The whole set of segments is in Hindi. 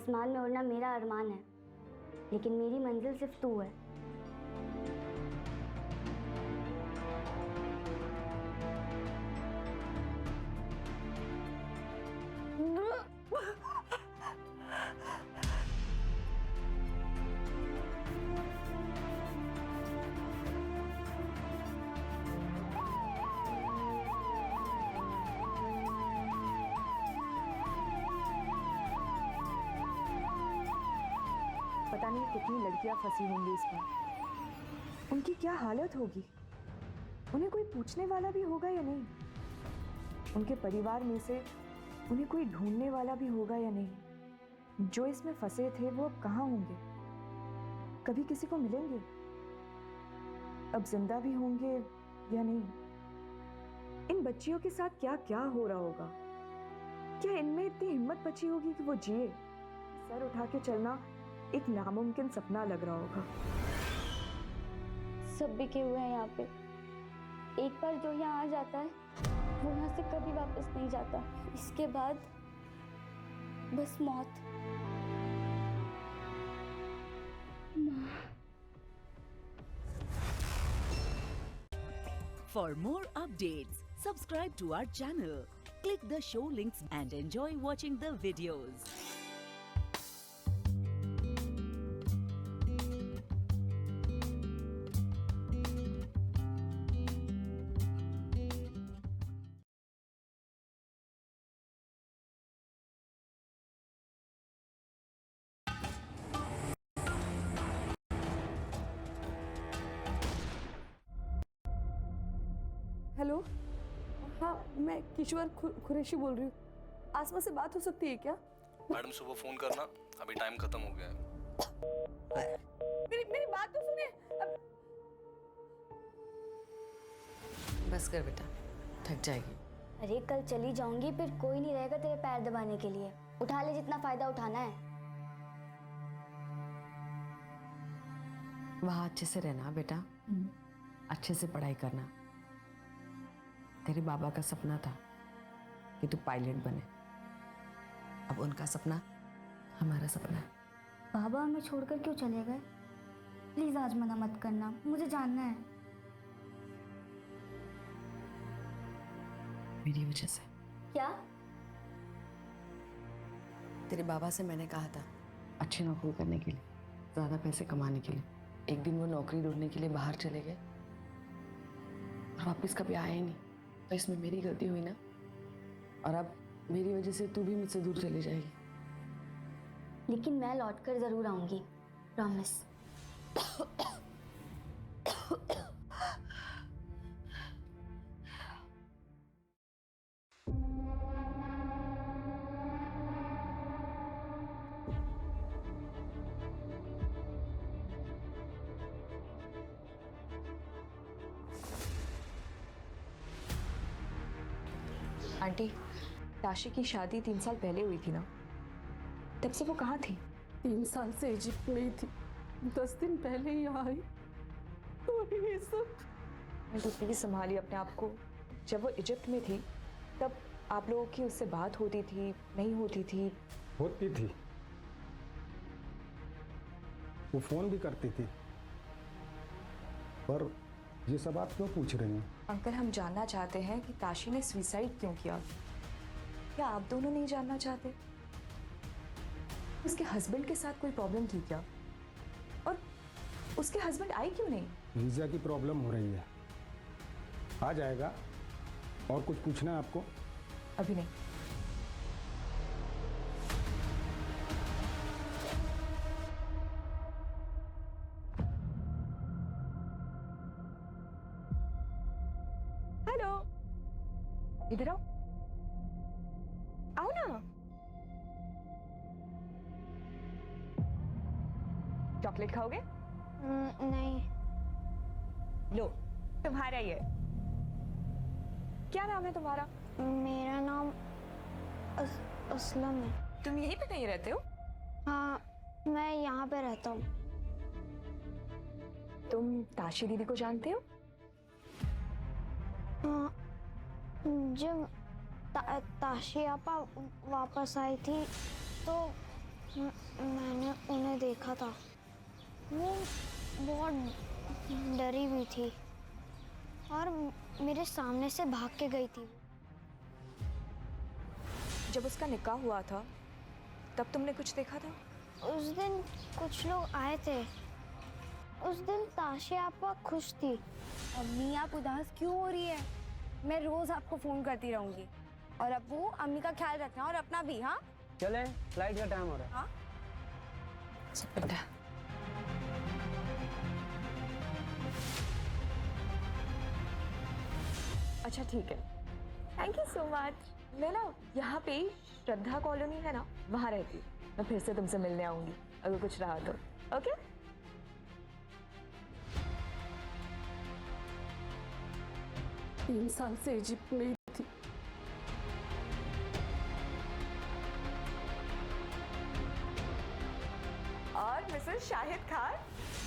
आसमान में उड़ना मेरा अरमान है, लेकिन मेरी मंजिल सिर्फ तू है। पता नहीं कितनी लड़कियां फंसी होंगी इसमें, उनकी क्या हालत होगी। उन्हें कोई पूछने वाला भी होगा या नहीं? उनके परिवार में से उन्हें कोई ढूंढने वाला भी होगा या नहीं? जो इसमें फंसे थे वो अब कहाँ होंगे? कभी किसी को मिलेंगे? अब जिंदा भी होंगे या नहीं? इन बच्चियों के साथ क्या क्या हो रहा होगा? क्या इनमें इतनी हिम्मत बची होगी कि वो जिए? सर उठा के चलना एक नामुमकिन सपना लग रहा होगा। सब बिके हुए हैं यहाँ पे। एक बार जो यहाँ आ जाता है वो यहाँ से कभी वापस नहीं जाता। इसके बाद बस मौत। For more updates, subscribe to our channel, click the show links and enjoy watching the videos. Hello, हाँ मैं किशोर कुरैशी बोल रही हूँ। आसमा से बात हो सकती है क्या? मैडम सुबह फोन करना, अभी टाइम खत्म हो गया है। मेरी बात तो सुनिए। बस कर बेटा, थक जाएगी। अरे कल चली जाऊंगी, फिर कोई नहीं रहेगा तेरे पैर दबाने के लिए। उठा ले जितना फायदा उठाना है। वहाँ अच्छे से रहना बेटा, अच्छे से पढ़ाई करना। तेरे बाबा का सपना था कि तू पायलट बने, अब उनका सपना हमारा सपना है। बाबा हमें छोड़कर क्यों चले गए? प्लीज आज मना मत करना, मुझे जानना है। मेरी वजह से। क्या? तेरे बाबा से मैंने कहा था अच्छी नौकरी करने के लिए, ज्यादा पैसे कमाने के लिए। एक दिन वो नौकरी ढूंढने के लिए बाहर चले गए और वापस कभी आए ही नहीं। तो इसमें मेरी गलती हुई ना, और अब मेरी वजह से तू भी मुझसे दूर चली जाएगी। लेकिन मैं लौटकर जरूर आऊंगी, प्रॉमिस। आंटी, ताशी की शादी 3 साल पहले हुई थी ना? तब से वो कहाँ थी? 3 साल से इजिप्ट में ही थी, 10 दिन पहले ही यहाँ आई। और ये सब दूसरी संभाली अपने आप को। जब वो इजिप्ट में थी तब आप लोगों की उससे बात होती थी, नहीं होती थी? होती थी, वो फोन भी करती थी। पर ये सब आप क्यों पूछ रही हैं? अंकल, हम जानना चाहते हैं कि ताशी ने सुसाइड क्यों किया। क्या आप दोनों नहीं जानना चाहते? उसके हस्बैंड के साथ कोई प्रॉब्लम थी क्या? और उसके हस्बैंड आए क्यों नहीं? वीजा की प्रॉब्लम हो रही है, आ जाएगा। और कुछ पूछना है आपको? अभी नहीं। हेलो, इधर आओ, आओ ना। चॉकलेट खाओगे? नहीं। लो, तुम्हारा ये। क्या नाम है तुम्हारा? मेरा नाम असलम है। तुम यहीं पे कहीं रहते हो? हाँ, मैं यहाँ पे रहता हूँ। तुम ताशी दीदी को जानते हो? हाँ, जब ताशी आपा वापस आई थी तो मैंने उन्हें देखा था, वो बहुत डरी हुई थी और मेरे सामने से भाग के गई थी। जब उसका निकाह हुआ था तब तुमने कुछ देखा था? उस दिन कुछ लोग आए थे। उस दिन ताशे आपा खुश थी। अम्मी आप उदास क्यों हो रही है? मैं रोज आपको फोन करती रहूंगी। और अब्बू अम्मी का ख्याल रखना और अपना भी। हाँ चले, फ्लाइट का टाइम हो रहा है। हाँ बेटा अच्छा ठीक है, थैंक यू सो मच। मैं ना यहाँ पे ही श्रद्धा कॉलोनी है ना, वहाँ रहती हूँ। मैं फिर से तुमसे मिलने आऊंगी अगर कुछ रहा तो। ओके? 3 साल से इजिप्ट में ही थी। और मिसेस शाहिद खान,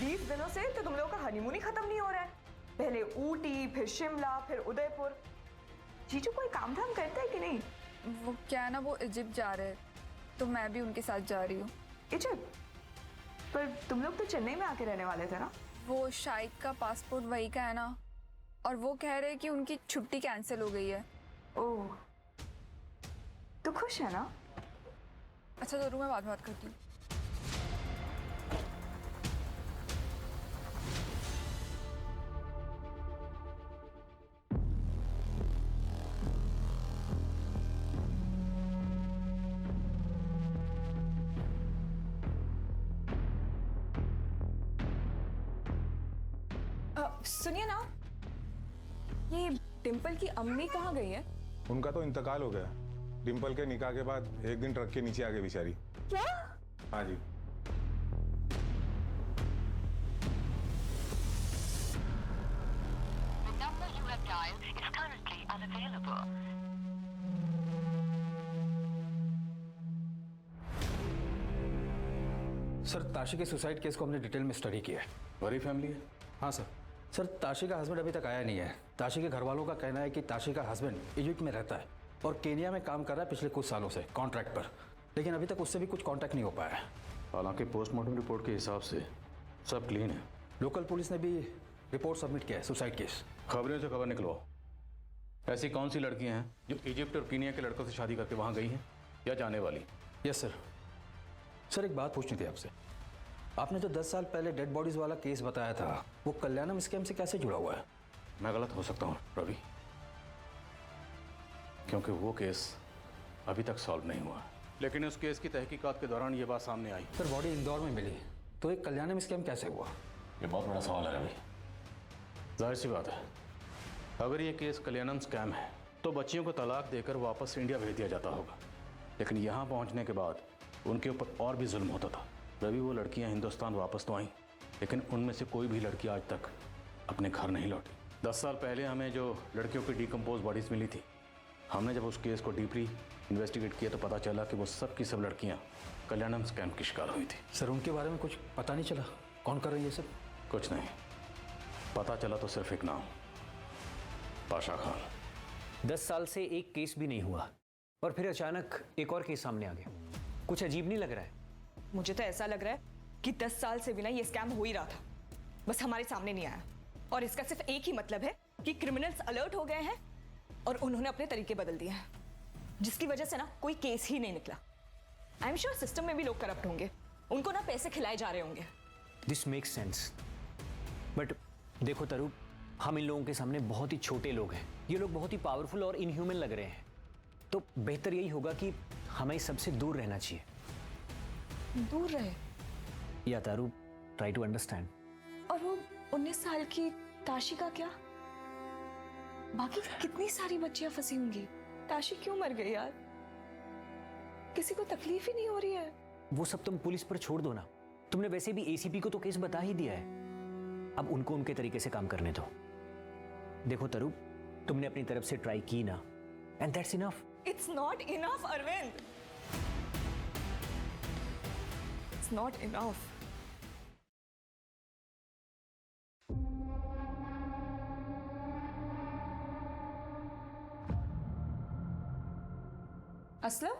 20 दिनों से तो तुम लोगों का हनीमून ही खत्म नहीं हो रहा है। पहले ऊटी, फिर शिमला, फिर उदयपुर। जीजू कोई काम धाम करता है कि नहीं? वो क्या है ना, वो इजिप्ट जा रहे हैं तो मैं भी उनके साथ जा रही हूँ। इजिप्ट? पर तुम लोग तो चेन्नई में आके रहने वाले थे ना? वो शाहिद का पासपोर्ट वही का है ना, और वो कह रहे हैं कि उनकी छुट्टी कैंसिल हो गई है। ओह, तो खुश है ना? अच्छा जरूर, मैं बात करती हूँ। सुनिए ना, ये डिम्पल की अम्मी कहाँ गई है? उनका तो इंतकाल हो गया। डिम्पल के निकाह के बाद एक दिन ट्रक के नीचे आ गई बेचारी। क्या? हाँ जी। सर, ताशी के सुसाइड केस को हमने डिटेल में स्टडी किया है। बड़ी फैमिली है। हाँ सर। सर, ताशी का हस्बैंड अभी तक आया नहीं है। ताशी के घर वालों का कहना है कि ताशी का हस्बैंड इजिप्ट में रहता है और केनिया में काम कर रहा है पिछले कुछ सालों से कॉन्ट्रैक्ट पर, लेकिन अभी तक उससे भी कुछ कॉन्टैक्ट नहीं हो पाया है। हालांकि पोस्टमार्टम रिपोर्ट के हिसाब से सब क्लीन है। लोकल पुलिस ने भी रिपोर्ट सबमिट किया है सुसाइड केस। खबरों से खबर निकलवाओ। ऐसी कौन सी लड़कियां हैं जो इजिप्ट और कीनिया के लड़कों से शादी करके वहां गई हैं या जाने वाली? Yes sir. सर, एक बात पूछनी थी आपसे। आपने जो 10 साल पहले डेड बॉडीज वाला केस बताया था, वो कल्याणम स्कैम से कैसे जुड़ा हुआ है? मैं गलत हो सकता हूँ रवि, क्योंकि वो केस अभी तक सॉल्व नहीं हुआ, लेकिन उस केस की तहकीकात के दौरान ये बात सामने आई। सर, बॉडी इंदौर में मिली, तो एक कल्याणम स्कैम कैसे हुआ? ये बहुत बड़ा सवाल है रवि। जाहिर सी बात है, अगर ये केस कल्याणम स्कैम है तो बच्चियों को तलाक देकर वापस इंडिया भेज दिया जाता होगा, लेकिन यहाँ पहुँचने के बाद उनके ऊपर और भी जुल्म होता था। रवि, वो लड़कियाँ हिंदुस्तान वापस तो आईं, लेकिन उनमें से कोई भी लड़की आज तक अपने घर नहीं लौटी। 10 साल पहले हमें जो लड़कियों की डिकम्पोज बॉडीज मिली थी, हमने जब उस केस को डीपली इन्वेस्टिगेट किया तो पता चला कि वो सब की सब लड़कियाँ कल्याणम स्कैम की शिकार हुई थी। सर, उनके बारे में कुछ पता नहीं चला? कौन कर रही है सब? कुछ नहीं पता चला, तो सिर्फ एक नाम, पाशा खान। 10 साल से एक केस भी नहीं हुआ और फिर अचानक एक और केस सामने आ गया। कुछ अजीब नहीं लग रहा है? मुझे तो ऐसा लग रहा है कि 10 साल से भी ना ये स्कैम हो ही रहा था, बस हमारे सामने नहीं आया। और इसका सिर्फ एक ही मतलब है कि क्रिमिनल्स अलर्ट हो गए हैं और उन्होंने अपने तरीके बदल दिए हैं, जिसकी वजह से ना कोई केस ही नहीं निकला। आई एम श्योर सिस्टम में भी लोग करप्ट होंगे, उनको ना पैसे खिलाए जा रहे होंगे। This makes sense. बट देखो तरू, हम इन लोगों के सामने बहुत ही छोटे लोग हैं। ये लोग बहुत ही पावरफुल और इनह्यूमन लग रहे हैं, तो बेहतर यही होगा कि हमें सबसे दूर रहना चाहिए। दूर रहे? या तारू, ट्राई टू अंडरस्टैंड। और वो 19 साल की ताशी का क्या? बाकी कितनी सारी बच्चियां फंसी होंगी। ताशी क्यों मर गई यार? किसी को तकलीफ ही नहीं हो रही है। वो सब तुम पुलिस पर छोड़ दो ना। तुमने वैसे भी एसीपी को तो केस बता ही दिया है, अब उनको उनके तरीके से काम करने दो। देखो तरू, तुमने अपनी तरफ से ट्राई की ना, and that's enough. It's not enough Arvind, it's not enough. Aslam,